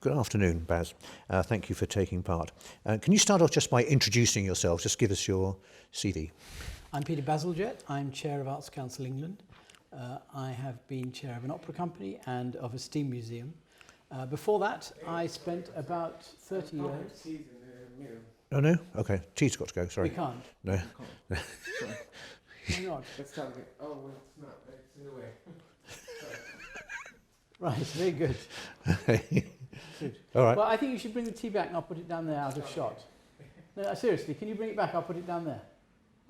Good afternoon, Baz. Thank you for taking part. Can you start off just by introducing yourself? Just give us your CV. I'm PeterBazalgette. I'm Chair of Arts Council England. I have been Chair of an opera company and of a steam museum. Before that, I spent about 30 years... Oh, no? OK. Tea's got to go, sorry. We can't. No. Why not? Let's start again. Oh, well, it's not. It's in the way. Right, very good. Good. All right. Well, I think you should bring the tea back and I'll put it down there out of shot. No, seriously, can you bring it back? I'll put it down there.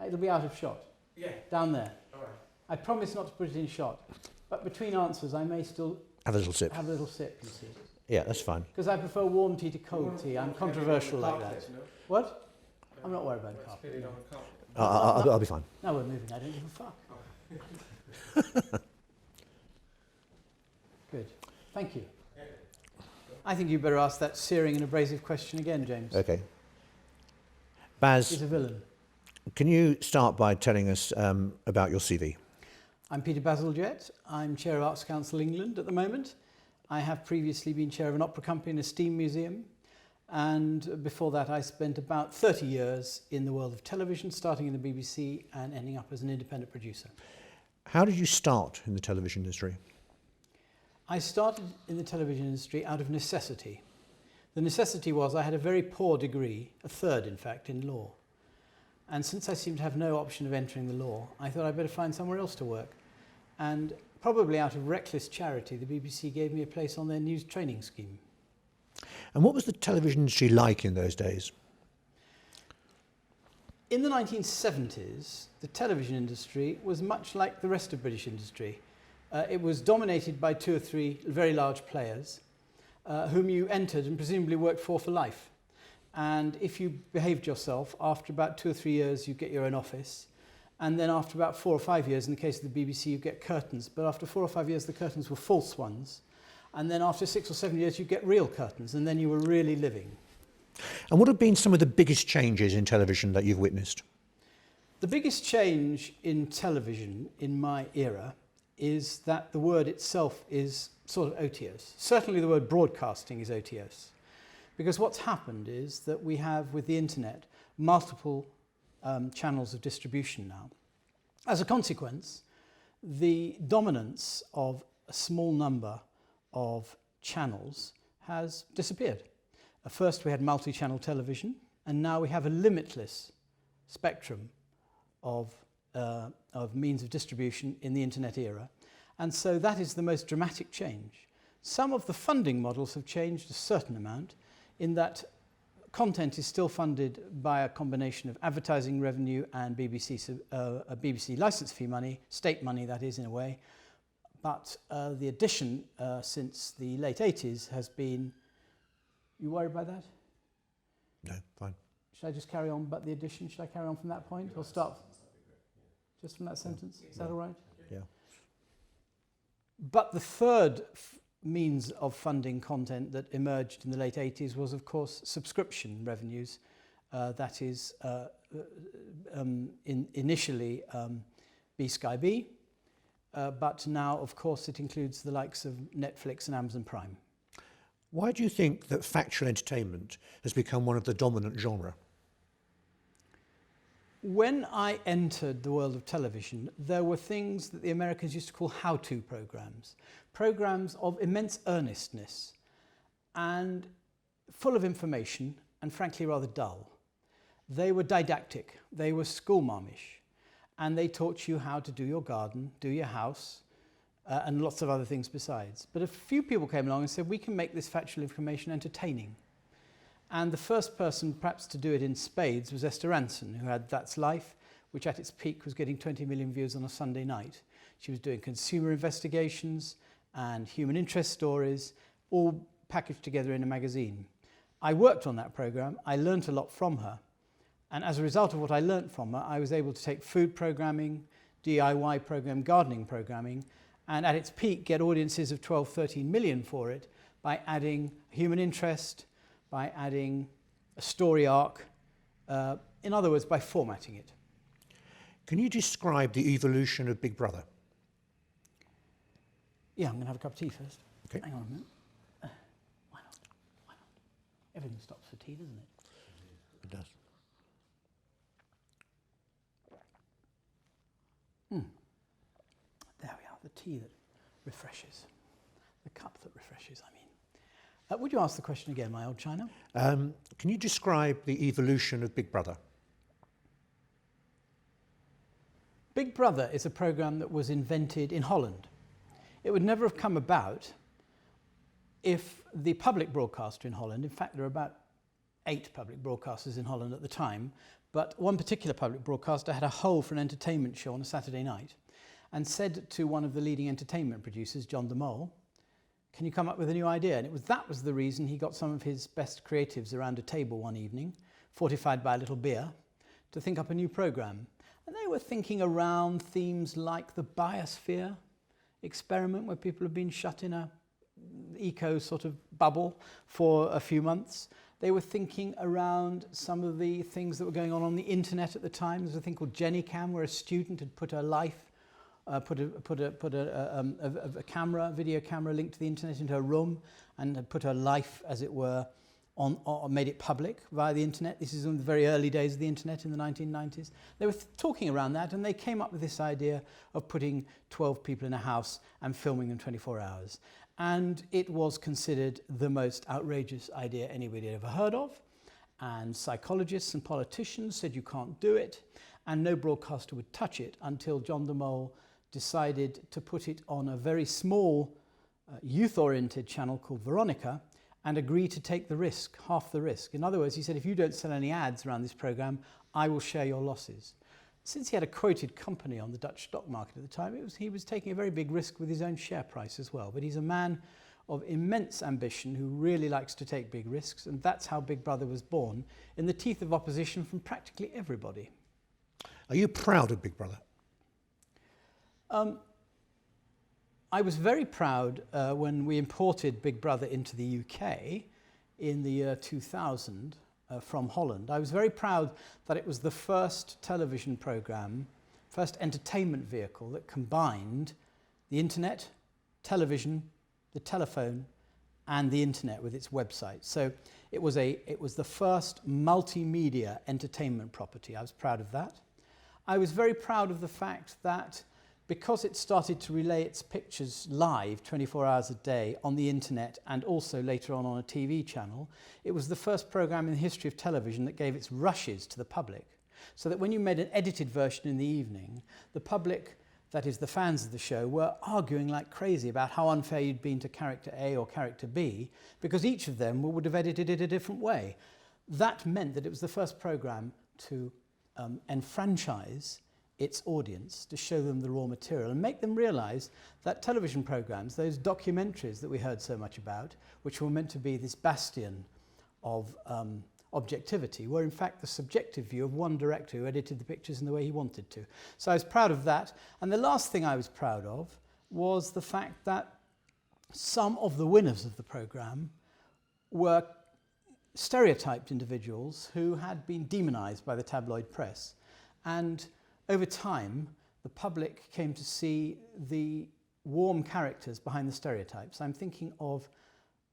It'll be out of shot. Yeah. Down there. All right. I promise not to put it in shot. But between answers, I may still Have a little sip. have a little sip, you see. Yeah, that's fine. Because I prefer warm tea to cold tea. I'm controversial like that. No? What? I'm not worried about the Let's carpet. put it on the carpet. I'll be fine. No, we're moving. I don't give a fuck. Good. Thank you. I think you better ask that searing and abrasive question again, James. OK. He's Baz, a villain. can you start by telling us about your CV? I'm PeterBazalgette. I'm Chair of Arts Council England at the moment. I have previously been Chair of an opera company and a steam museum. And before that, I spent about 30 years in the world of television, starting in the BBC and ending up as an independent producer. How did you start in the television industry? I started in the television industry out of necessity. The necessity was I had a very poor degree, a third in fact, in law. And since I seemed to have no option of entering the law, I thought I'd better find somewhere else to work. And probably out of reckless charity, the BBC gave me a place on their news training scheme. And what was the television industry like in those days? In the 1970s, the television industry was much like the rest of British industry. It was dominated by 2 or 3 very large players whom you entered and presumably worked for life. And if you behaved yourself, after about 2 or 3 years, you get your own office. And then after about 4 or 5 years, in the case of the BBC, you get curtains. But after 4 or 5 years, the curtains were false ones. And then after 6 or 7 years, you get real curtains. And then you were really living. And what have been some of the biggest changes in television that you've witnessed? The biggest change in television in my era is that the word itself is sort of otious. Certainly the word broadcasting is otious. Because what's happened is that we have, with the internet, multiple channels of distribution now. As a consequence, the dominance of a small number of channels has disappeared. First we had multi-channel television, and now we have a limitless spectrum of means of distribution in the internet era. And so that is the most dramatic change. Some of the funding models have changed a certain amount, in that content is still funded by a combination of advertising revenue and BBC licence fee money, state money that is in a way. But the addition since the late 80s has been... You worried by that? No, fine. Should I just carry on about the addition? Should I carry on from that point or start? Just from that sentence? Is that all right? Yeah. But the third means of funding content that emerged in the late 80s was, of course, subscription revenues. That is, initially B-Sky B, but now, of course, it includes the likes of Netflix and Amazon Prime. Why do you think that factual entertainment has become one of the dominant genre? When I entered the world of television, there were things that the Americans used to call how-to programs of immense earnestness and full of information and frankly rather dull. They were didactic, they were schoolmarmish, and they taught you how to do your garden, do your house, and lots of other things besides. But a few people came along and said, we can make this factual information entertaining. And the first person perhaps to do it in spades was Esther Ranson, who had That's Life, which at its peak was getting 20 million views on a Sunday night. She was doing consumer investigations and human interest stories, all packaged together in a magazine. I worked on that programme, I learnt a lot from her, and as a result of what I learnt from her, I was able to take food programming, DIY programme, gardening programming, and at its peak get audiences of 12, 13 million for it by adding human interest, by adding a story arc, in other words, by formatting it. Can you describe the evolution of Big Brother? Yeah, I'm going to have a cup of tea first. Okay. Hang on a minute. Why not? Everything stops for tea, doesn't it? It does. There we are, the tea that refreshes. The cup that refreshes, I mean. Would you ask the question again, my old China? Can you describe the evolution of Big Brother? Big Brother is a programme that was invented in Holland. It would never have come about if the public broadcaster in Holland, in fact there are about 8 public broadcasters in Holland at the time, but one particular public broadcaster had a hole for an entertainment show on a Saturday night and said to one of the leading entertainment producers, John de Mol, can you come up with a new idea? And that was the reason he got some of his best creatives around a table one evening, fortified by a little beer, to think up a new programme. And they were thinking around themes like the biosphere experiment, where people have been shut in a eco sort of bubble for a few months. They were thinking around some of the things that were going on the internet at the time. There was a thing called GennyCam, where a student had put her life, put a camera, video camera linked to the internet into her room, and had put her life, as it were, on made it public via the internet. This is in the very early days of the internet in the 1990s. They were talking around that, and they came up with this idea of putting 12 people in a house and filming them 24 hours. And it was considered the most outrageous idea anybody had ever heard of. And psychologists and politicians said you can't do it, and no broadcaster would touch it until John de Mol decided to put it on a very small youth-oriented channel called Veronica, and agree to take the risk, half the risk. In other words, he said, if you don't sell any ads around this programme, I will share your losses. Since he had a quoted company on the Dutch stock market at the time, he was taking a very big risk with his own share price as well. But he's a man of immense ambition who really likes to take big risks, and that's how Big Brother was born, in the teeth of opposition from practically everybody. Are you proud of Big Brother? I was very proud when we imported Big Brother into the UK in the year 2000 from Holland. I was very proud that it was the first television programme, first entertainment vehicle that combined the internet, television, the telephone, and the internet with its website. So it was the first multimedia entertainment property. I was proud of that. I was very proud of the fact that because it started to relay its pictures live 24 hours a day on the internet and also later on a TV channel, it was the first programme in the history of television that gave its rushes to the public. So that when you made an edited version in the evening, the public, that is the fans of the show, were arguing like crazy about how unfair you'd been to character A or character B, because each of them would have edited it a different way. That meant that it was the first programme to enfranchise its audience, to show them the raw material and make them realise that television programmes, those documentaries that we heard so much about, which were meant to be this bastion of objectivity, were in fact the subjective view of one director who edited the pictures in the way he wanted to. So I was proud of that. And the last thing I was proud of was the fact that some of the winners of the programme were stereotyped individuals who had been demonised by the tabloid press. And over time, the public came to see the warm characters behind the stereotypes. I'm thinking of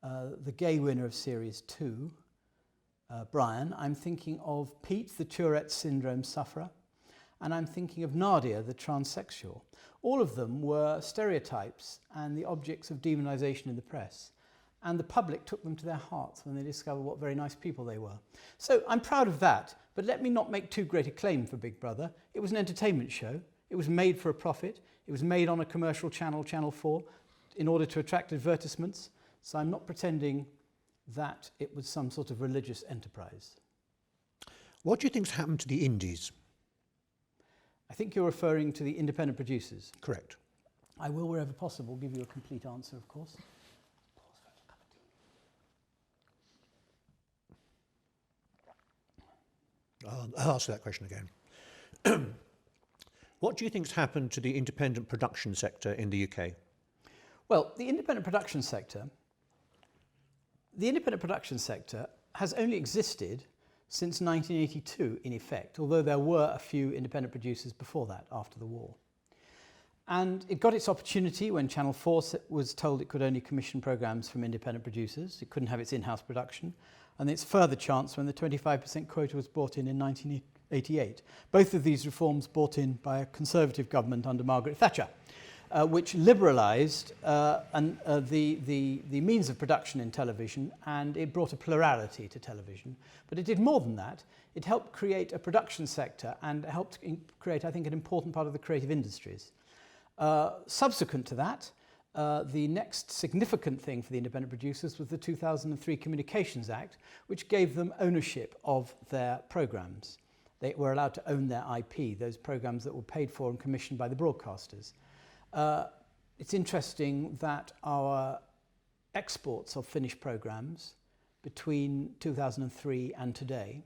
the gay winner of Series 2, Brian. I'm thinking of Pete, the Tourette syndrome sufferer. And I'm thinking of Nadia, the transsexual. All of them were stereotypes and the objects of demonisation in the press. And the public took them to their hearts when they discovered what very nice people they were. So I'm proud of that, but let me not make too great a claim for Big Brother. It was an entertainment show. It was made for a profit. It was made on a commercial channel, Channel 4, in order to attract advertisements. So I'm not pretending that it was some sort of religious enterprise. What do you think's happened to the indies? I think you're referring to the independent producers. Correct. I will, wherever possible, give you a complete answer, of course. I'll answer that question again. What do you think's happened to the independent production sector in the UK? Well, the independent production sector has only existed since 1982, in effect, although there were a few independent producers before that, after the war. And it got its opportunity when Channel 4 was told it could only commission programmes from independent producers. It couldn't have its in-house production. and its further chance when the 25% quota was brought in 1988. Both of these reforms brought in by a Conservative government under Margaret Thatcher, which liberalised the means of production in television, and it brought a plurality to television. But it did more than that. It helped create a production sector and helped create, I think, an important part of the creative industries. Subsequent to that, the next significant thing for the independent producers was the 2003 Communications Act, which gave them ownership of their programmes. They were allowed to own their IP, those programmes that were paid for and commissioned by the broadcasters. It's interesting that our exports of finished programmes between 2003 and today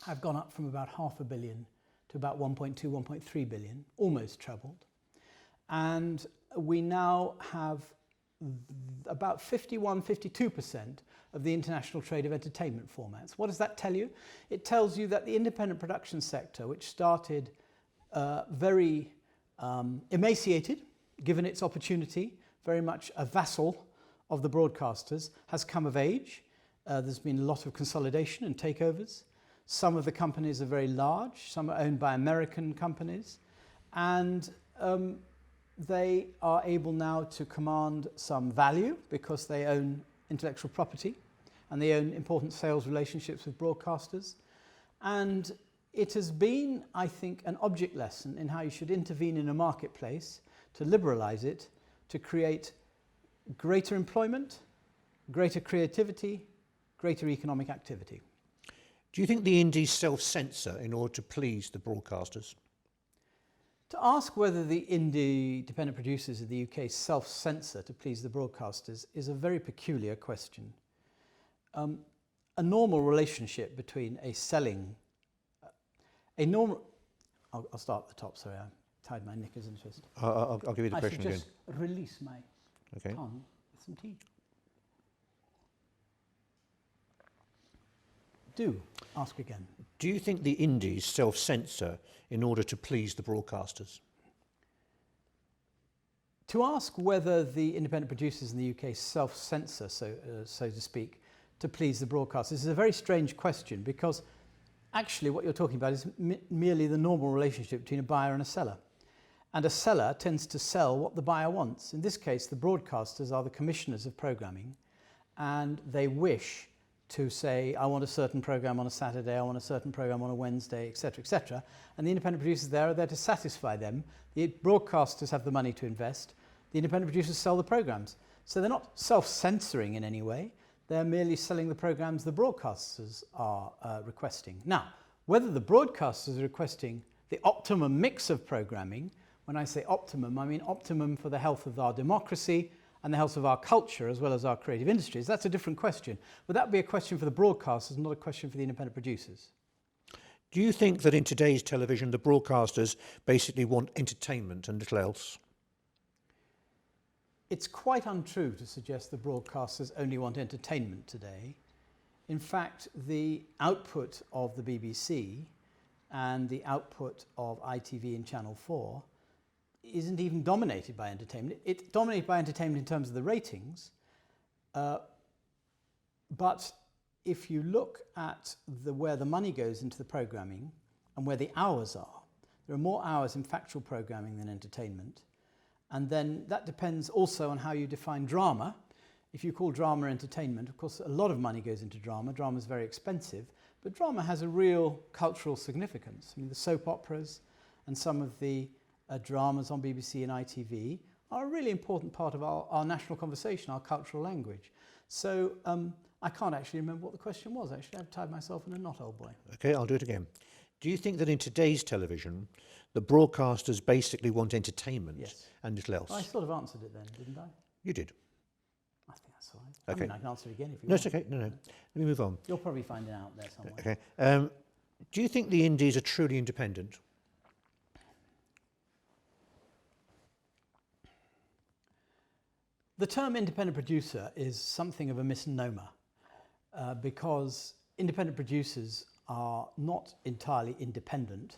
have gone up from about $500 million to about 1.2, 1.3 billion, almost trebled. And we now have about 51, 52% of the international trade of entertainment formats. What does that tell you? It tells you that the independent production sector, which started very emaciated, given its opportunity, very much a vassal of the broadcasters, has come of age. There's been a lot of consolidation and takeovers. Some of the companies are very large, some are owned by American companies, and they are able now to command some value because they own intellectual property and they own important sales relationships with broadcasters. And it has been, I think, an object lesson in how you should intervene in a marketplace to liberalise it, to create greater employment, greater creativity, greater economic activity. Do you think the indies self-censor in order to please the broadcasters? To ask whether the independent producers of the UK self-censor to please the broadcasters is a very peculiar question. A normal relationship between I'll start at the top, sorry, I tied my knickers in twist. I'll give you the question again. I should just release my Okay. tongue with some tea. Do ask again. Do you think the indies self-censor in order to please the broadcasters? To ask whether the independent producers in the UK self-censor, so to speak, to please the broadcasters is a very strange question, because actually what you're talking about is merely the normal relationship between a buyer and a seller. And a seller tends to sell what the buyer wants. In this case, the broadcasters are the commissioners of programming, and they wish to say, I want a certain programme on a Saturday, I want a certain programme on a Wednesday, etc., etc. And the independent producers there are there to satisfy them. The broadcasters have the money to invest. The independent producers sell the programmes. So they're not self-censoring in any way. They're merely selling the programmes the broadcasters are requesting. Now, whether the broadcasters are requesting the optimum mix of programming, when I say optimum, I mean optimum for the health of our democracy and the health of our culture as well as our creative industries, that's a different question. But that would be a question for the broadcasters, not a question for the independent producers. Do you think that in today's television the broadcasters basically want entertainment and little else? It's quite untrue to suggest the broadcasters only want entertainment today. In fact, the output of the BBC and the output of ITV and Channel 4 isn't even dominated by entertainment. It's dominated by entertainment in terms of the ratings, but if you look at where the money goes into the programming and where the hours are, there are more hours in factual programming than entertainment. And then that depends also on how you define drama. If you call drama entertainment, of course, a lot of money goes into drama. Drama is very expensive, but drama has a real cultural significance. I mean, the soap operas and some of the dramas on BBC and ITV are a really important part of our national conversation, our cultural language. So I can't actually remember what the question was, actually. I've tied myself in a knot, old boy. Okay, I'll do it again. Do you think that in today's television, the broadcasters basically want entertainment and little else? Well, I sort of answered it then, didn't I? You did. I think that's all right. Okay. I mean, I can answer it again if you No, want. it's okay. No. Let me move on. You'll probably find it out there somewhere. Okay. Do you think the indies are truly independent? The term independent producer is something of a misnomer because independent producers are not entirely independent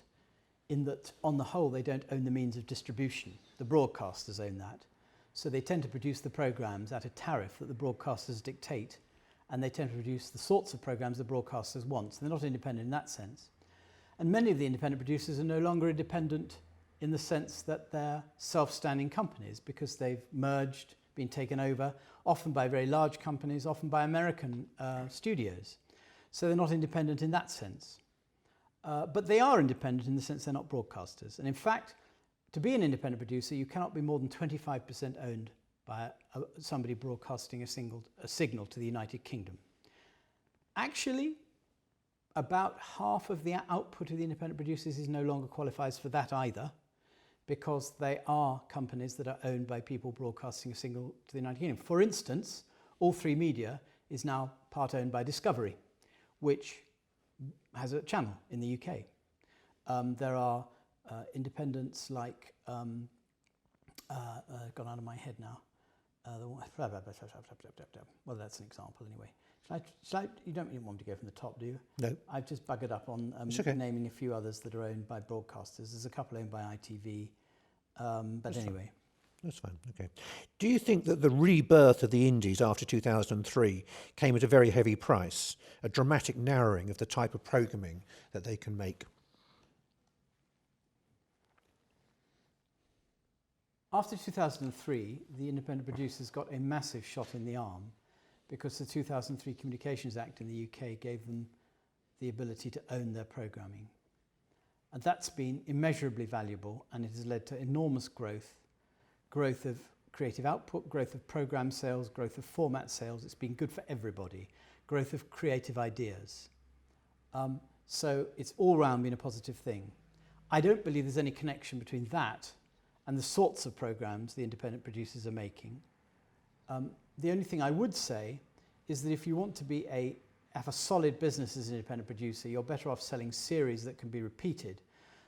in that, on the whole, they don't own the means of distribution. The broadcasters own that. So they tend to produce the programmes at a tariff that the broadcasters dictate, and they tend to produce the sorts of programmes the broadcasters want. So they're not independent in that sense. And many of the independent producers are no longer independent in the sense that they're self-standing companies because they've merged, been taken over, often by very large companies, often by American studios. So they're not independent in that sense. But they are independent in the sense they're not broadcasters. And in fact, to be an independent producer, you cannot be more than 25% owned by somebody broadcasting a signal to the United Kingdom. Actually, about half of the output of the independent producers is no longer qualifies for that either, because they are companies that are owned by people broadcasting a signal to the United Kingdom. For instance, All3Media is now part owned by Discovery, which has a channel in the UK. There are independents like, gone out of my head now, well, that's an example anyway. You don't really want me to go from the top, do you? No. I've just buggered up on okay. naming a few others that are owned by broadcasters. There's a couple owned by ITV, but That's anyway. Fine. That's fine, okay. Do you think that the rebirth of the indies after 2003 came at a very heavy price, a dramatic narrowing of the type of programming that they can make? After 2003, the independent producers got a massive shot in the arm because the 2003 Communications Act in the UK gave them the ability to own their programming. And that's been immeasurably valuable, and it has led to enormous growth of creative output, growth of program sales, growth of format sales. It's been good for everybody, growth of creative ideas. So it's all round been a positive thing. I don't believe there's any connection between that and the sorts of programs the independent producers are making. The only thing I would say is that if you want to have a solid business as an independent producer, you're better off selling series that can be repeated.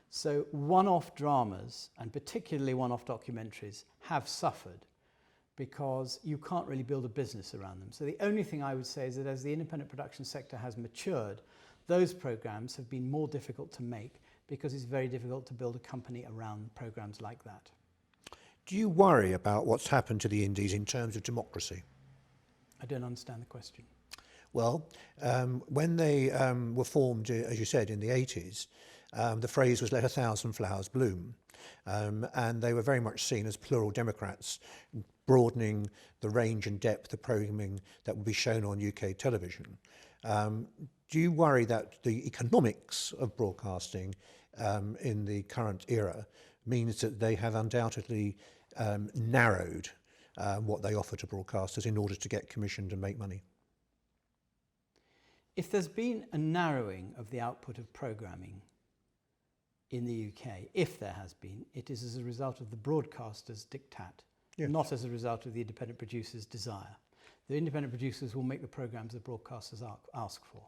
So one-off dramas, and particularly one-off documentaries, have suffered because you can't really build a business around them. So the only thing I would say is that as the independent production sector has matured, those programs have been more difficult to make because it's very difficult to build a company around programs like that. Do you worry about what's happened to the indies in terms of democracy? I don't understand the question. Well, when they were formed, as you said, in the 80s, the phrase was "let 1,000 flowers bloom," and they were very much seen as plural democrats, broadening the range and depth of programming that would be shown on UK television. Do you worry that the economics of broadcasting in the current era means that they have undoubtedly narrowed what they offer to broadcasters in order to get commissioned and make money? If there's been a narrowing of the output of programming in the UK, if there has been, it is as a result of the broadcasters' diktat, Yes. not as a result of the independent producers' desire. The independent producers will make the programs the broadcasters ask for.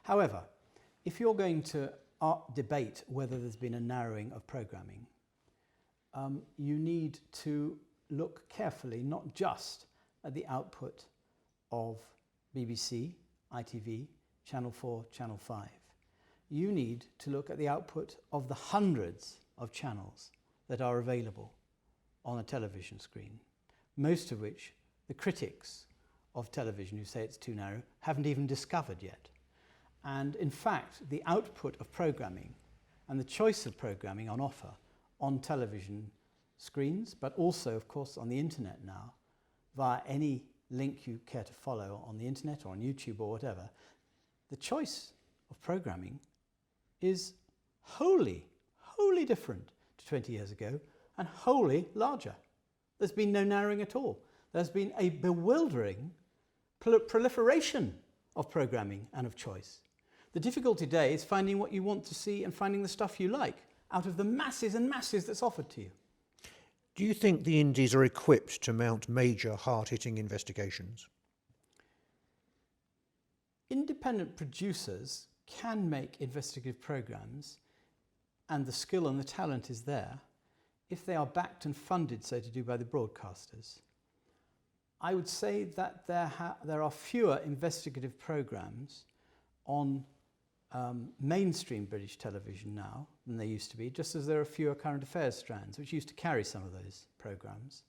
However, if you're going to debate whether there's been a narrowing of programming, you need to look carefully not just at the output of BBC, ITV, Channel 4, Channel 5. You need to look at the output of the hundreds of channels that are available on a television screen, most of which the critics of television who say it's too narrow haven't even discovered yet. And in fact, the output of programming and the choice of programming on offer on television screens, but also, of course, on the internet now, via any link you care to follow on the internet or on YouTube or whatever, the choice of programming is wholly different to 20 years ago and wholly larger. There's been no narrowing at all. There's been a bewildering proliferation of programming and of choice. The difficulty today is finding what you want to see and finding the stuff you like out of the masses and masses that's offered to you. Do you think the indies are equipped to mount major, hard-hitting investigations? Independent producers can make investigative programs, and the skill and the talent is there, if they are backed and funded, so to do, by the broadcasters. I would say that there are fewer investigative programs on mainstream British television now than there used to be, just as there are fewer current affairs strands, which used to carry some of those programs.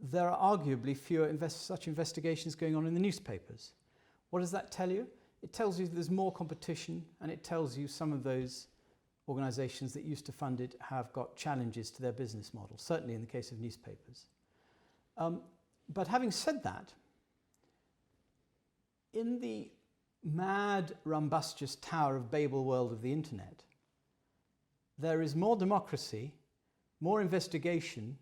there are arguably fewer such investigations going on in the newspapers. What does that tell you? It tells you that there's more competition, and it tells you some of those organisations that used to fund it have got challenges to their business model, certainly in the case of newspapers. But having said that, in the mad, rumbustious Tower of Babel world of the internet, there is more democracy, more investigation,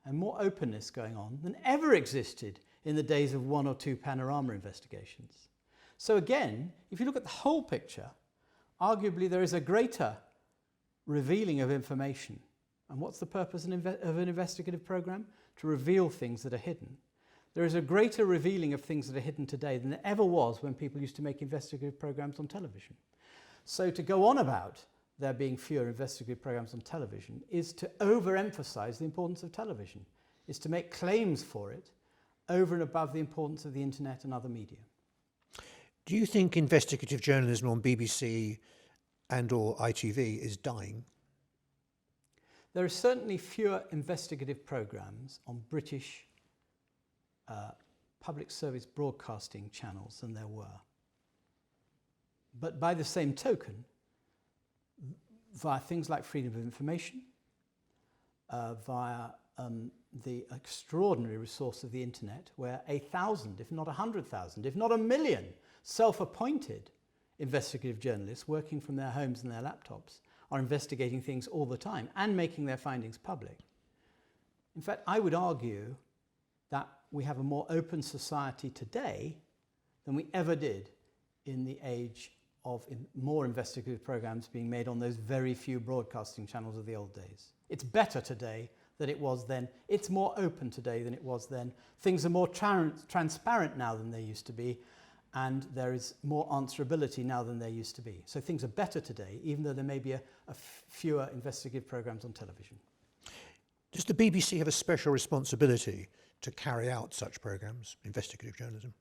and more openness going on than ever existed in the days of 1 or 2 panorama investigations. So again, if you look at the whole picture, arguably there is a greater revealing of information. And what's the purpose of an investigative program? To reveal things that are hidden. There is a greater revealing of things that are hidden today than there ever was when people used to make investigative programs on television. So to go on about there being fewer investigative programs on television is to overemphasize the importance of television, is to make claims for it over and above the importance of the internet and other media. Do you think investigative journalism on BBC and or ITV is dying? There are certainly fewer investigative programs on British public service broadcasting channels than there were. But by the same token, via things like freedom of information, via the extraordinary resource of the internet, where 1,000, if not 100,000, if not 1 million self-appointed investigative journalists working from their homes and their laptops are investigating things all the time and making their findings public. In fact, I would argue that we have a more open society today than we ever did in the age of more investigative programs being made on those very few broadcasting channels of the old days. It's better today than it was then. It's more open today than it was then. Things are more transparent now than they used to be, and there is more answerability now than there used to be. So things are better today, even though there may be fewer investigative programs on television. Does the BBC have a special responsibility to carry out such programs, investigative journalism?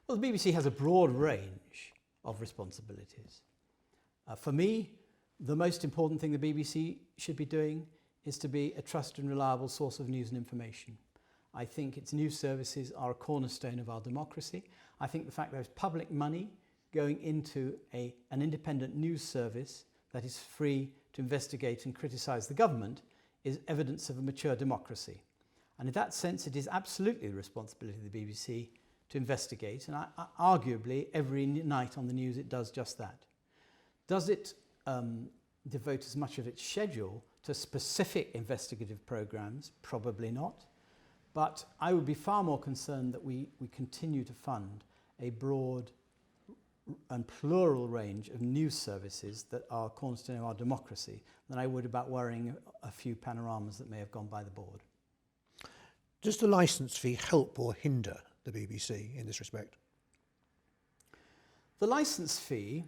Well, the BBC has a broad range of responsibilities. For me, the most important thing the BBC should be doing is to be a trusted and reliable source of news and information. I think its news services are a cornerstone of our democracy. I think the fact there's public money going into an independent news service that is free to investigate and criticise the government is evidence of a mature democracy. And in that sense, it is absolutely the responsibility of the BBC to investigate, and arguably every night on the news it does just that. Does it devote as much of its schedule to specific investigative programs? Probably not. But I would be far more concerned that we continue to fund a broad and plural range of news services that are a cornerstone of our democracy than I would about worrying a few panoramas that may have gone by the board. Does the licence fee help or hinder the BBC in this respect? The licence fee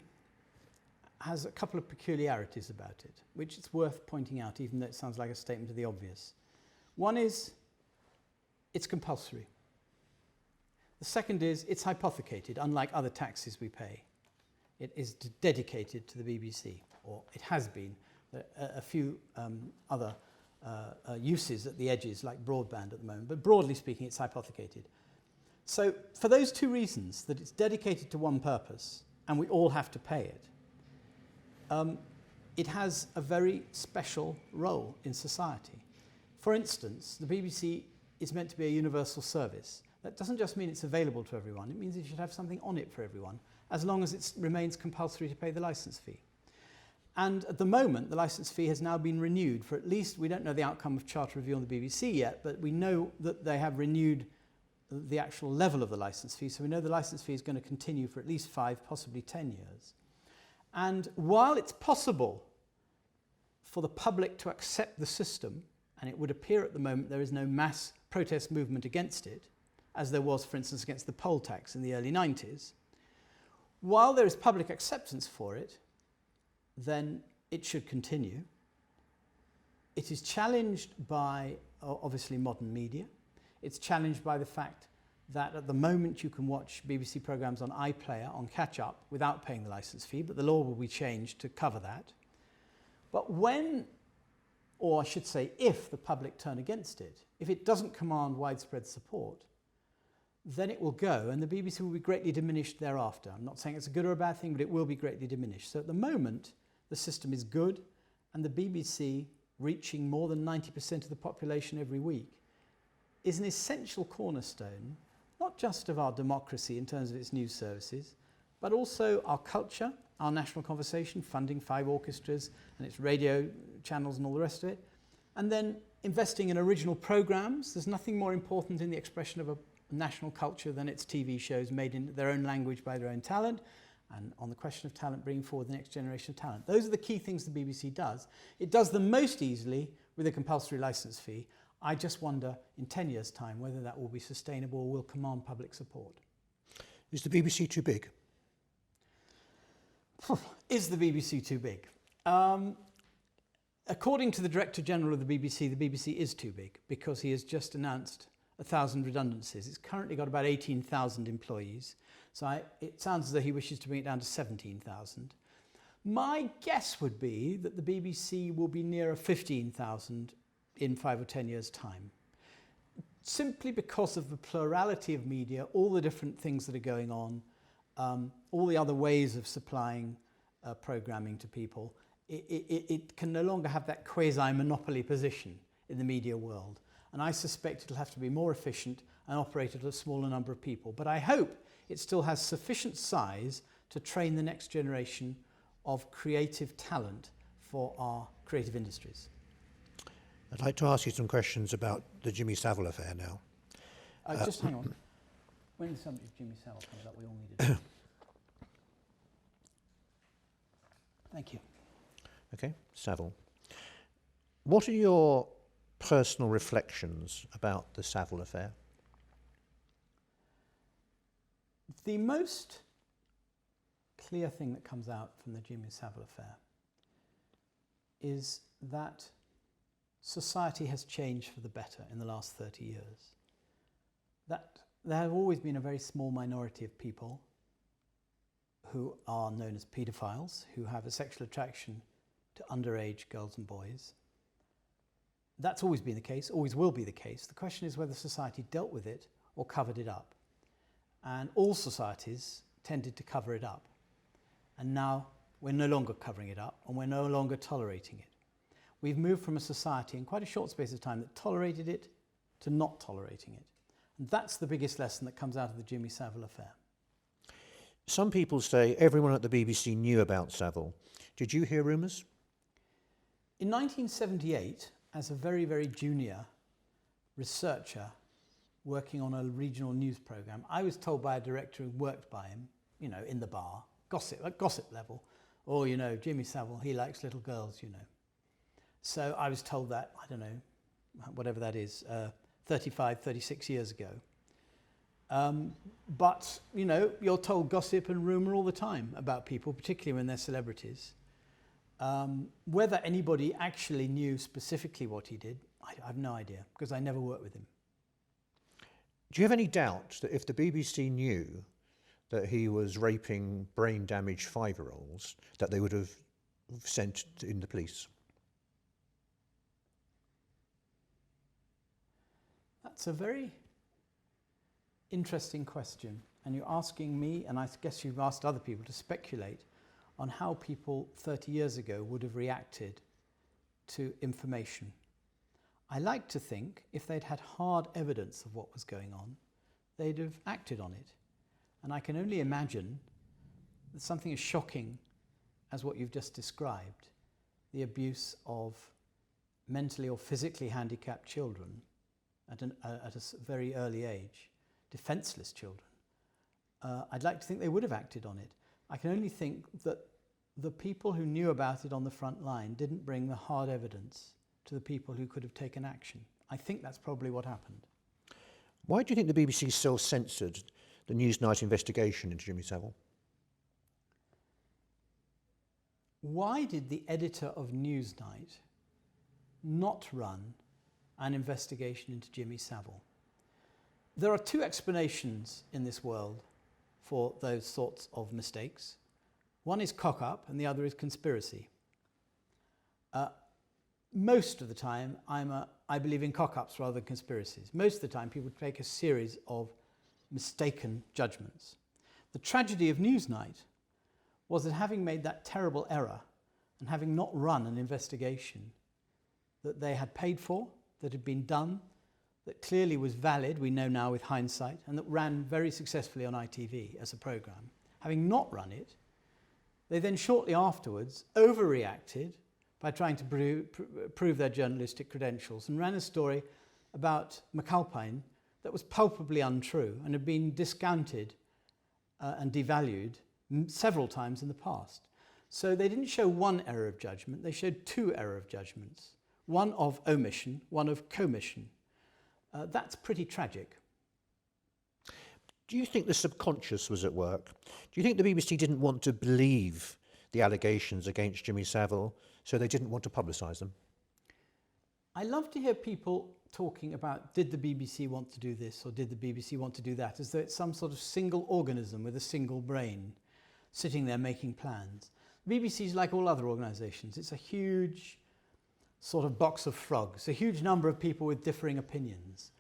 has a couple of peculiarities about it, which it's worth pointing out, even though it sounds like a statement of the obvious. One is, it's compulsory. The second is, it's hypothecated, unlike other taxes we pay. It is dedicated to the BBC, or it has been. A few other uses at the edges, like broadband at the moment, but broadly speaking, it's hypothecated. So for those two reasons, that it's dedicated to one purpose, and we all have to pay it, it has a very special role in society. For instance, the BBC is meant to be a universal service. That doesn't just mean it's available to everyone, it means it should have something on it for everyone, as long as it remains compulsory to pay the licence fee. And at the moment, the licence fee has now been renewed for at least, we don't know the outcome of Charter Review on the BBC yet, but we know that they have renewed the actual level of the licence fee, so we know the licence fee is going to continue for at least 5, possibly 10 years. And while it's possible for the public to accept the system, and it would appear at the moment there is no mass protest movement against it, as there was, for instance, against the poll tax in the early 90s, while there is public acceptance for it, then it should continue. It is challenged by, obviously, modern media. It's challenged by the fact that at the moment you can watch BBC programmes on iPlayer, on catch-up, without paying the licence fee, but the law will be changed to cover that. But when or I should say if the public turn against it, if it doesn't command widespread support, then it will go and the BBC will be greatly diminished thereafter. I'm not saying it's a good or a bad thing, but it will be greatly diminished. So at the moment, the system is good, and the BBC, reaching more than 90% of the population every week, is an essential cornerstone, not just of our democracy in terms of its news services, but also our culture, our national conversation, funding 5 orchestras and its radio channels and all the rest of it, and then investing in original programmes. There's nothing more important in the expression of a national culture than its TV shows made in their own language by their own talent, and on the question of talent, bringing forward the next generation of talent. Those are the key things the BBC does. It does them most easily with a compulsory licence fee. I just wonder in 10 years' time whether that will be sustainable or will command public support. Is the BBC too big? Is the BBC too big? According to the Director General of the BBC is too big because he has just announced 1,000 redundancies. It's currently got about 18,000 employees. So it sounds as though he wishes to bring it down to 17,000. My guess would be that the BBC will be nearer 15,000 in 5 or 10 years' time. Simply because of the plurality of media, all the different things that are going on, all the other ways of supplying programming to people, it can no longer have that quasi-monopoly position in the media world. And I suspect it'll have to be more efficient and operate at a smaller number of people. But I hope it still has sufficient size to train the next generation of creative talent for our creative industries. I'd like to ask you some questions about the Jimmy Savile affair now. Just hang on. When the subject of Jimmy Savile comes up, we all need to... Thank you. Okay, Savile. What are your personal reflections about the Savile affair? The most clear thing that comes out from the Jimmy Savile affair is that society has changed for the better in the last 30 years. That there have always been a very small minority of people who are known as paedophiles, who have a sexual attraction to underage girls and boys. That's always been the case, always will be the case. The question is whether society dealt with it or covered it up. And all societies tended to cover it up. And now we're no longer covering it up and we're no longer tolerating it. We've moved from a society in quite a short space of time that tolerated it to not tolerating it. And that's the biggest lesson that comes out of the Jimmy Savile affair. Some people say everyone at the BBC knew about Savile. Did you hear rumours? In 1978, as a very, very junior researcher working on a regional news programme, I was told by a director who worked by him, you know, in the bar, at gossip level, oh, you know, Jimmy Savile, he likes little girls, you know. So I was told that, I don't know, whatever that is, 35, 36 years ago. But, you know, you're told gossip and rumour all the time about people, particularly when they're celebrities. Whether anybody actually knew specifically what he did, I have no idea, because I never worked with him. Do you have any doubt that if the BBC knew that he was raping brain-damaged 5-year-olds, that they would have sent in the police? That's a very interesting question, and you're asking me, and I guess you've asked other people, to speculate on how people 30 years ago would have reacted to information. I like to think if they'd had hard evidence of what was going on, they'd have acted on it. And I can only imagine that something as shocking as what you've just described, the abuse of mentally or physically handicapped children at a very early age, defenceless children, I'd like to think they would have acted on it. I can only think that the people who knew about it on the front line didn't bring the hard evidence to the people who could have taken action. I think that's probably what happened. Why do you think the BBC self-censored the Newsnight investigation into Jimmy Savile? Why did the editor of Newsnight not run an investigation into Jimmy Savile? There are two explanations in this world for those sorts of mistakes. One is cock-up and the other is conspiracy. most of the time, I believe in cock-ups rather than conspiracies. Most of the time, people take a series of mistaken judgments. The tragedy of Newsnight was that having made that terrible error and having not run an investigation that they had paid for, that had been done, that clearly was valid, we know now with hindsight, and that ran very successfully on ITV as a programme, having not run it, they then shortly afterwards overreacted by trying to prove their journalistic credentials and ran a story about McAlpine that was palpably untrue and had been discounted and devalued several times in the past. So they didn't show one error of judgment, they showed two error of judgments, one of omission, one of commission. That's pretty tragic. Do you think the subconscious was at work? Do you think the BBC didn't want to believe the allegations against Jimmy Savile, so they didn't want to publicise them? I love to hear people talking about, did the BBC want to do this or did the BBC want to do that, as though it's some sort of single organism with a single brain sitting there making plans. The BBC is like all other organisations. It's a huge sort of box of frogs, a huge number of people with differing opinions.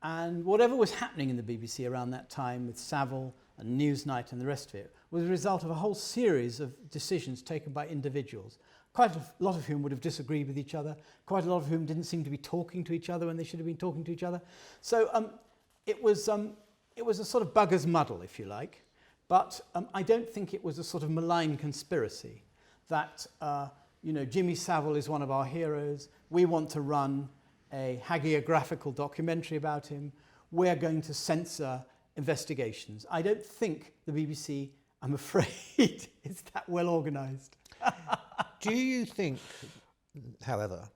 And whatever was happening in the BBC around that time with Savile and Newsnight and the rest of it was a result of a whole series of decisions taken by individuals, quite a lot of whom would have disagreed with each other, quite a lot of whom didn't seem to be talking to each other when they should have been talking to each other. So it was a sort of bugger's muddle, if you like, but I don't think it was a sort of malign conspiracy that Jimmy Savile is one of our heroes, we want to run a hagiographical documentary about him, we're going to censor investigations. I don't think the BBC, I'm afraid, is that well organised. Do you think, however,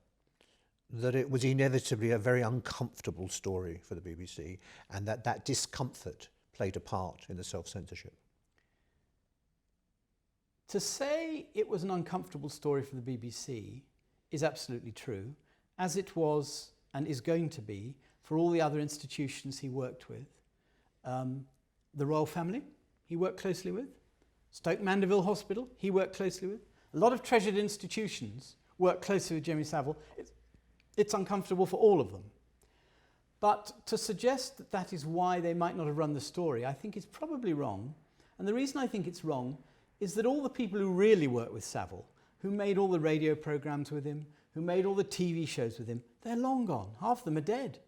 that it was inevitably a very uncomfortable story for the BBC and that discomfort played a part in the self-censorship? To say it was an uncomfortable story for the BBC is absolutely true, as it was and is going to be for all the other institutions he worked with. The Royal Family, he worked closely with. Stoke Mandeville Hospital, he worked closely with. A lot of treasured institutions work closely with Jimmy Savile. It's uncomfortable for all of them. But to suggest that that is why they might not have run the story, I think is probably wrong. And the reason I think it's wrong is that all the people who really worked with Savile, who made all the radio programmes with him, who made all the TV shows with him, they're long gone. Half of them are dead.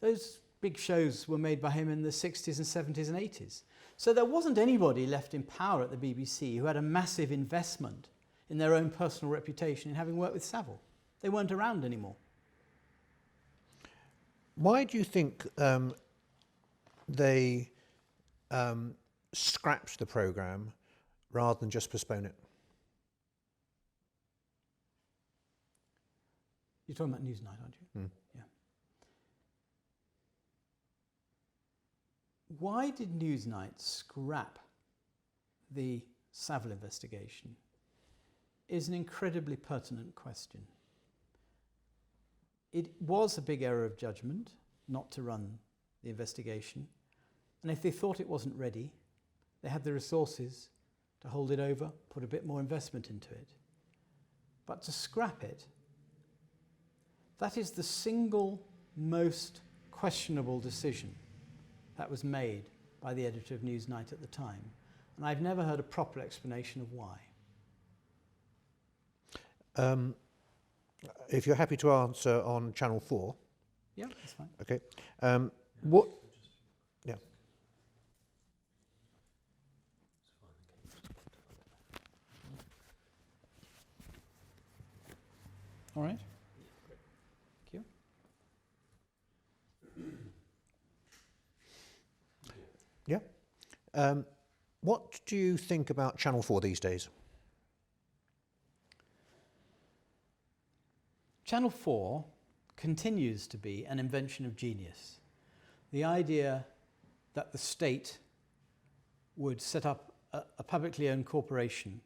Those big shows were made by him in the 60s and 70s and 80s. So there wasn't anybody left in power at the BBC who had a massive investment in their own personal reputation in having worked with Savile. They weren't around anymore. Why do you think they scrapped the programme rather than just postpone it? You're talking about Newsnight, aren't you? Mm. Yeah. Why did Newsnight scrap the Savile investigation is an incredibly pertinent question. It was a big error of judgment not to run the investigation, and if they thought it wasn't ready, they had the resources to hold it over, put a bit more investment into it. But to scrap it, that is the single most questionable decision that was made by the editor of Newsnight at the time. And I've never heard a proper explanation of why. If you're happy to answer on Channel 4. Yeah, that's fine. Okay. What? Yeah. All right. Thank you. Yeah. What do you think about Channel 4 these days? Channel 4 continues to be an invention of genius. The idea that the state would set up a publicly owned corporation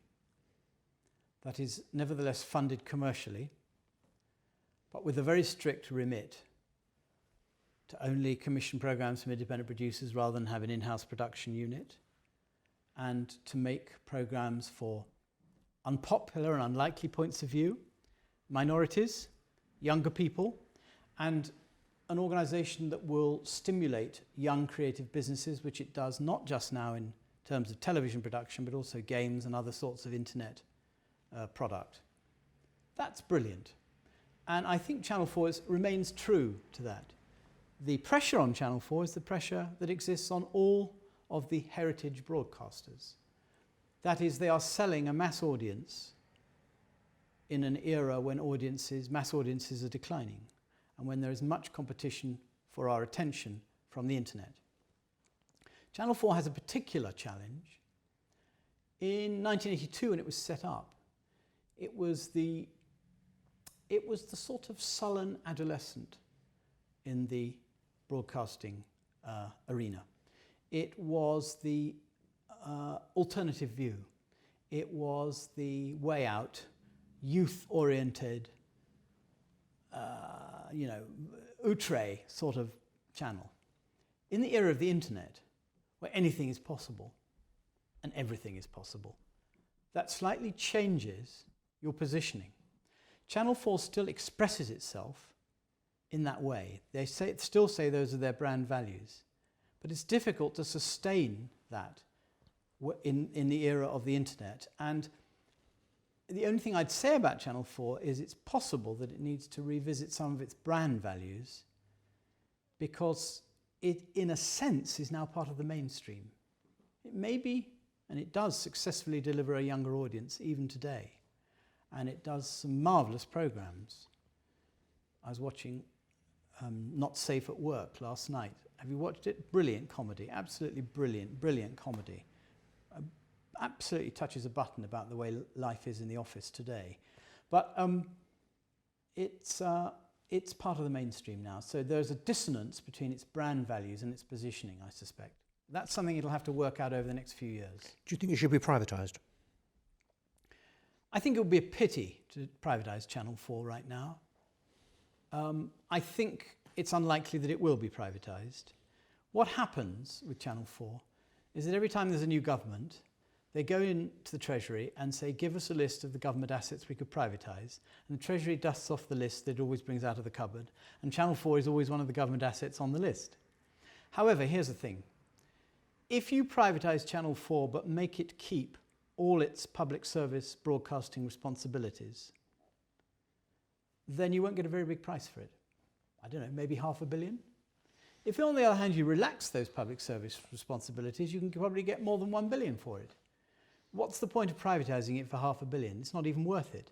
that is nevertheless funded commercially, but with a very strict remit to only commission programs from independent producers rather than have an in-house production unit, and to make programs for unpopular and unlikely points of view, minorities, younger people, and an organisation that will stimulate young creative businesses, which it does not just now in terms of television production, but also games and other sorts of internet product. That's brilliant. And I think Channel 4 remains true to that. The pressure on Channel 4 is the pressure that exists on all of the heritage broadcasters. That is, they are selling a mass audience in an era when mass audiences are declining, and when there is much competition for our attention from the internet. Channel 4 has a particular challenge. In 1982, when it was set up, it was the sort of sullen adolescent in the broadcasting arena. It was the alternative view. It was the way out, youth-oriented, outre sort of channel. In the era of the internet, where anything is possible and everything is possible, that slightly changes your positioning. Channel 4 still expresses itself in that way. They still say those are their brand values, but it's difficult to sustain that in the era of the internet. And the only thing I'd say about Channel 4 is it's possible that it needs to revisit some of its brand values, because it, in a sense, is now part of the mainstream. It may be, and it does successfully deliver a younger audience even today. And it does some marvellous programmes. I was watching Not Safe at Work last night. Have you watched it? Brilliant comedy, absolutely brilliant comedy. Absolutely touches a button about the way life is in the office today. But it's part of the mainstream now. So there's a dissonance between its brand values and its positioning, I suspect. That's something it'll have to work out over the next few years. Do you think it should be privatised? I think it would be a pity to privatise Channel 4 right now. I think it's unlikely that it will be privatised. What happens with Channel 4 is that every time there's a new government, they go into the Treasury and say, give us a list of the government assets we could privatise. And the Treasury dusts off the list that it always brings out of the cupboard. And Channel 4 is always one of the government assets on the list. However, here's the thing. If you privatise Channel 4 but make it keep all its public service broadcasting responsibilities, then you won't get a very big price for it. I don't know, maybe $500 million. If on the other hand you relax those public service responsibilities, you can probably get more than $1 billion for it. What's the point of privatising it for $500 million? It's not even worth it.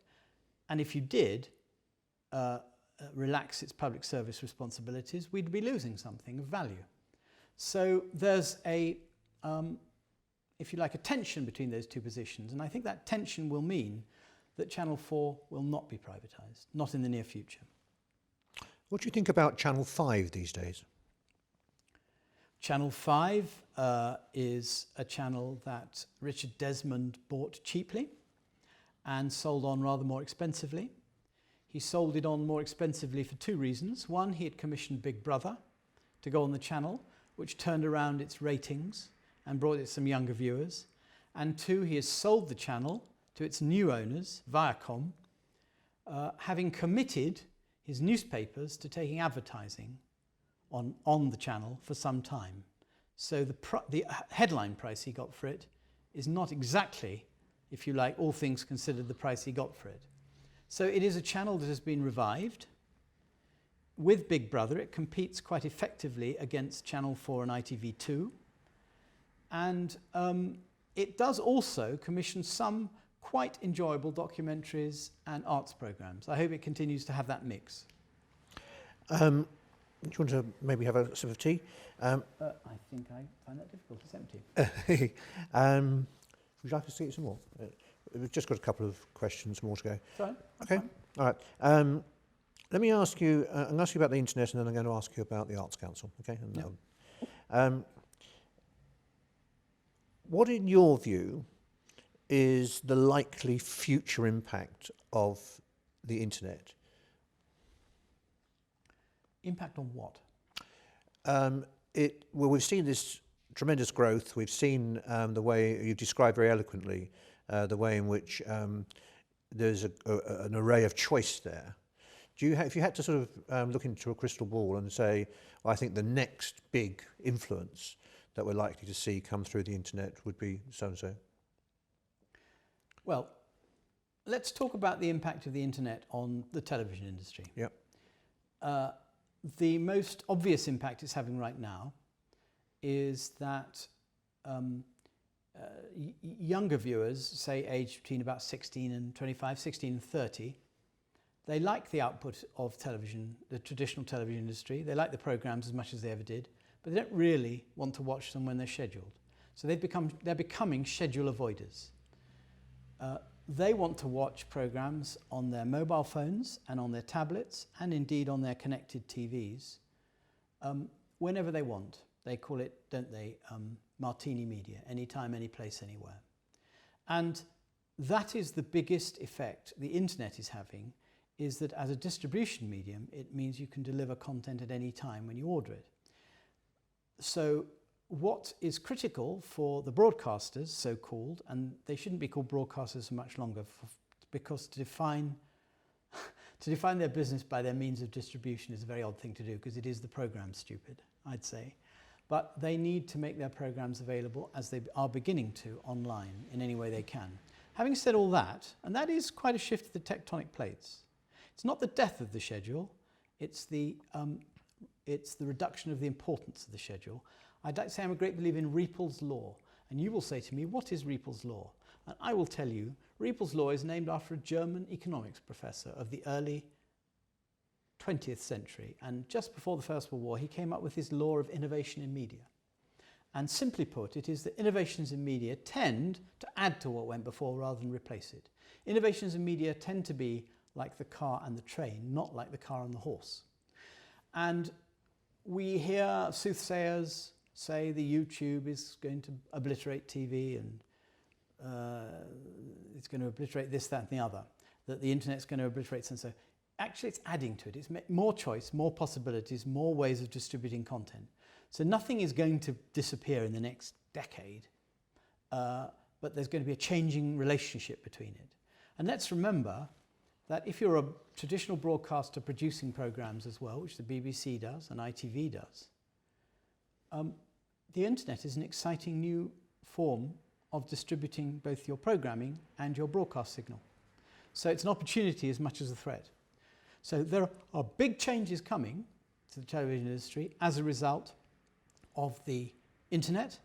And if you did relax its public service responsibilities, we'd be losing something of value. So there's if you like, a tension between those two positions. And I think that tension will mean that Channel 4 will not be privatised, not in the near future. What do you think about Channel 5 these days? Channel 5 is a channel that Richard Desmond bought cheaply and sold on rather more expensively. He sold it on more expensively for two reasons. One, he had commissioned Big Brother to go on the channel, which turned around its ratings and brought it some younger viewers. And two, he has sold the channel to its new owners, Viacom, having committed his newspapers to taking advertising on the channel for some time. So the headline price he got for it is not exactly, if you like, all things considered, the price he got for it. So it is a channel that has been revived. With Big Brother, it competes quite effectively against Channel 4 and ITV2. And it does also commission some quite enjoyable documentaries and arts programmes. I hope it continues to have that mix. Do you want to maybe have a sip of tea? I think I find that difficult. It's empty. Would you like us to get some more? We've just got a couple of questions more to go. Sorry? Okay, all right. Let me ask you, I'm going to ask you about the internet, and then I'm going to ask you about the Arts Council, okay? And, what, in your view, is the likely future impact of the internet? Impact on what? Well, we've seen this tremendous growth. We've seen the way you described very eloquently, the way in which there's an array of choice there. if you had to sort of look into a crystal ball and say, well, I think the next big influence that we're likely to see come through the internet would be so-and-so? Well, let's talk about the impact of the internet on the television industry. Yep. The most obvious impact it's having right now is that younger viewers, say aged between about 16 and 25, 16 and 30, they like the output of television, the traditional television industry. They like the programs as much as they ever did, but they don't really want to watch them when they're scheduled. So they're becoming schedule avoiders. They want to watch programs on their mobile phones and on their tablets and indeed on their connected TVs whenever they want. They call it, don't they, martini media, anytime, any place, anywhere. And that is the biggest effect the internet is having, is that as a distribution medium, it means you can deliver content at any time when you order it. So what is critical for the broadcasters, so-called, and they shouldn't be called broadcasters for much longer, because to define their business by their means of distribution is a very odd thing to do, because it is the program stupid, I'd say. But they need to make their programs available, as they are beginning to, online in any way they can. Having said all that, and that is quite a shift of the tectonic plates. It's not the death of the schedule, it's the reduction of the importance of the schedule. I'd like to say I'm a great believer in Riepel's law, and you will say to me, what is Riepel's law? And I will tell you, Riepel's law is named after a German economics professor of the early 20th century, and just before the First World War he came up with his law of innovation in media. And simply put, it is that innovations in media tend to add to what went before rather than replace it. Innovations in media tend to be like the car and the train, not like the car and the horse. And we hear soothsayers say the YouTube is going to obliterate TV and it's going to obliterate this, that and the other, that the internet's going to obliterate so. Actually, it's adding to it. It's more choice, more possibilities, more ways of distributing content. So nothing is going to disappear in the next decade, but there's going to be a changing relationship between it. And let's remember that if you're a traditional broadcaster producing programs as well, which the BBC does and ITV does, the internet is an exciting new form of distributing both your programming and your broadcast signal. So it's an opportunity as much as a threat. So there are big changes coming to the television industry as a result of the internet.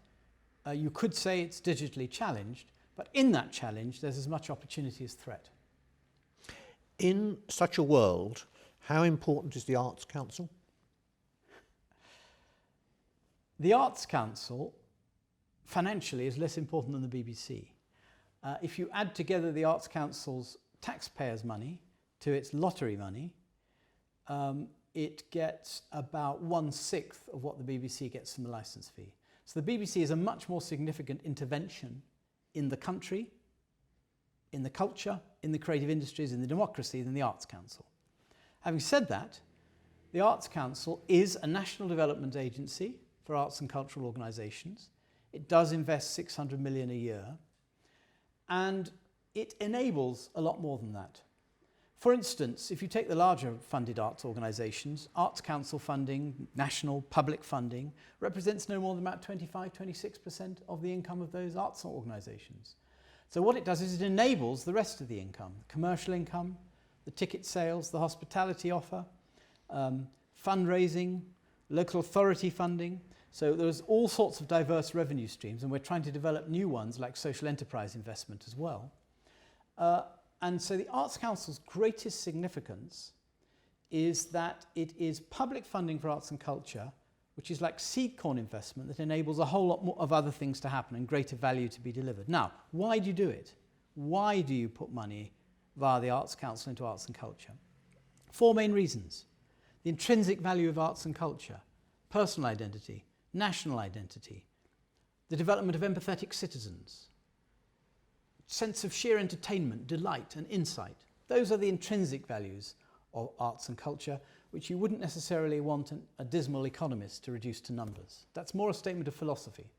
You could say it's digitally challenged, but in that challenge there's as much opportunity as threat. In such a world, how important is the Arts Council? The Arts Council financially is less important than the BBC. If you add together the Arts Council's taxpayers' money to its lottery money, it gets about 1/6 of what the BBC gets from the licence fee. So the BBC is a much more significant intervention in the country, in the culture, in the creative industries, in the democracy than the Arts Council. Having said that, the Arts Council is a national development agency for arts and cultural organisations. It does invest 600 million a year, and it enables a lot more than that. For instance, if you take the larger funded arts organisations, Arts Council funding, national public funding, represents no more than about 25-26% of the income of those arts organisations. So what it does is it enables the rest of the income, commercial income, the ticket sales, the hospitality offer, fundraising, local authority funding. So there's all sorts of diverse revenue streams, and we're trying to develop new ones like social enterprise investment as well. And so the Arts Council's greatest significance is that it is public funding for arts and culture, which is like seed corn investment that enables a whole lot more of other things to happen and greater value to be delivered. Now, why do you do it? Why do you put money via the Arts Council into arts and culture? 4 main reasons. The intrinsic value of arts and culture, personal identity, national identity, the development of empathetic citizens, sense of sheer entertainment, delight and insight. Those are the intrinsic values of arts and culture, which you wouldn't necessarily want a dismal economist to reduce to numbers. That's more a statement of philosophy.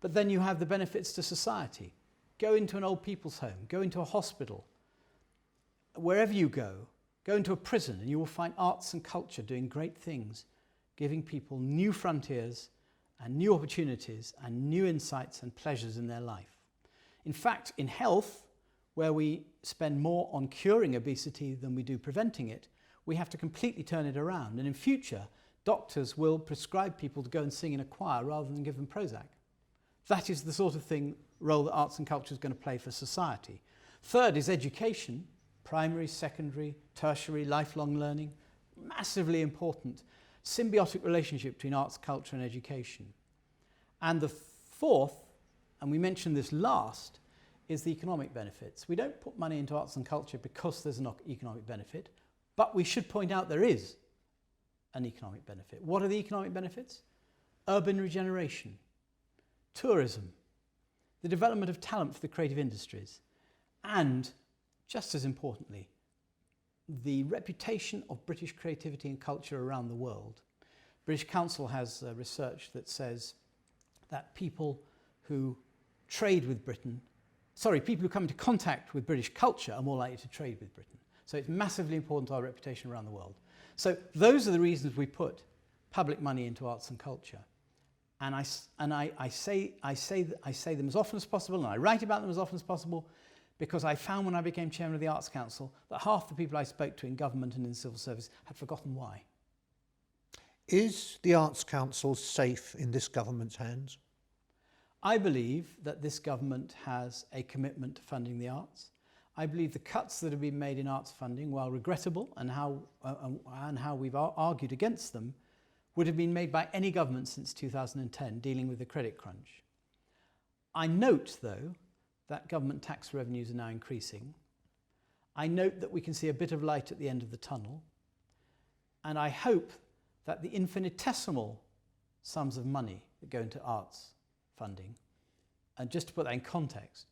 But then you have the benefits to society. Go into an old people's home, go into a hospital. Wherever you go, Go into a prison and you will find arts and culture doing great things, giving people new frontiers and new opportunities and new insights and pleasures in their life. In fact, in health, where we spend more on curing obesity than we do preventing it, we have to completely turn it around. And in future, doctors will prescribe people to go and sing in a choir rather than give them Prozac. That is the sort of role that arts and culture is going to play for society. Third is education, primary, secondary, tertiary, lifelong learning, massively important, symbiotic relationship between arts, culture and education. And the fourth, and we mentioned this last, is the economic benefits. We don't put money into arts and culture because there's an economic benefit, but we should point out there is an economic benefit. What are the economic benefits? Urban regeneration, tourism, the development of talent for the creative industries, and, just as importantly, the reputation of British creativity and culture around the world. British Council has research that says that people who people who come into contact with British culture are more likely to trade with Britain. So it's massively important to our reputation around the world. So those are the reasons we put public money into arts and culture. And I say them as often as possible, and I write about them as often as possible, because I found when I became chairman of the Arts Council that half the people I spoke to in government and in civil service had forgotten why. Is the Arts Council safe in this government's hands? I believe that this government has a commitment to funding the arts. I believe the cuts that have been made in arts funding, while regrettable and how we've argued against them, would have been made by any government since 2010 dealing with the credit crunch. I note, though, that government tax revenues are now increasing. I note that we can see a bit of light at the end of the tunnel. And I hope that the infinitesimal sums of money that go into arts funding, and just to put that in context,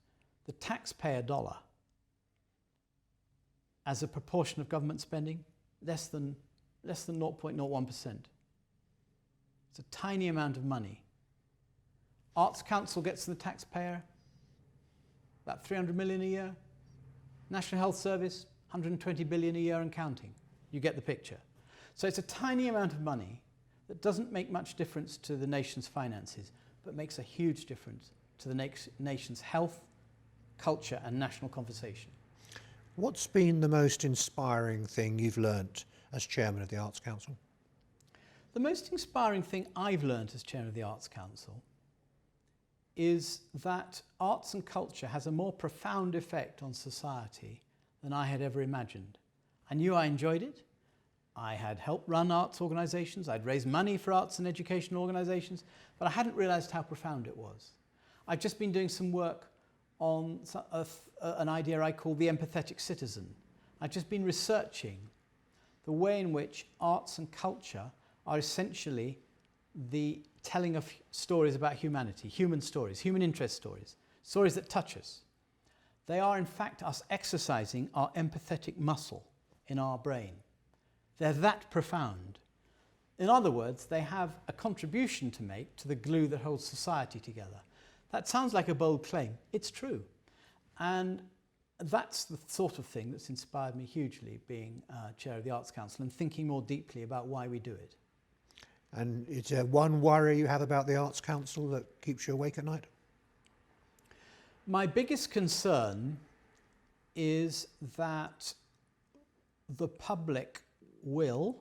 the taxpayer dollar as a proportion of government spending, less than 0.01%. It's a tiny amount of money. Arts Council gets to the taxpayer about 300 million a year. National Health Service, 120 billion a year and counting. You get the picture. So it's a tiny amount of money that doesn't make much difference to the nation's finances, but makes a huge difference to the nation's health, culture and national conversation. What's been the most inspiring thing you've learnt as chairman of the Arts Council? The most inspiring thing I've learnt as chairman of the Arts Council is that arts and culture has a more profound effect on society than I had ever imagined. I knew I enjoyed it. I had helped run arts organisations. I'd raised money for arts and education organisations, but I hadn't realised how profound it was. I've just been doing some work on an idea I call the empathetic citizen. I've just been researching the way in which arts and culture are essentially the telling of stories about humanity, human stories, human interest stories, stories that touch us. They are in fact us exercising our empathetic muscle in our brain. They're that profound. In other words, they have a contribution to make to the glue that holds society together. That sounds like a bold claim. It's true. And that's the sort of thing that's inspired me hugely, being chair of the Arts Council and thinking more deeply about why we do it. And is there one worry you have about the Arts Council that keeps you awake at night? My biggest concern is that the public will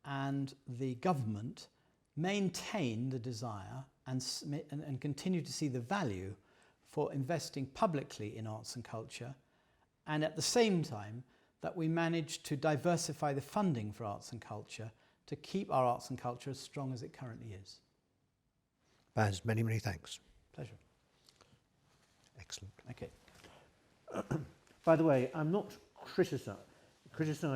and the government maintain the desire and continue to see the value for investing publicly in arts and culture, and at the same time that we manage to diversify the funding for arts and culture to keep our arts and culture as strong as it currently is. Baz, many, many thanks. Pleasure. Excellent. Okay. By the way, I'm not criticising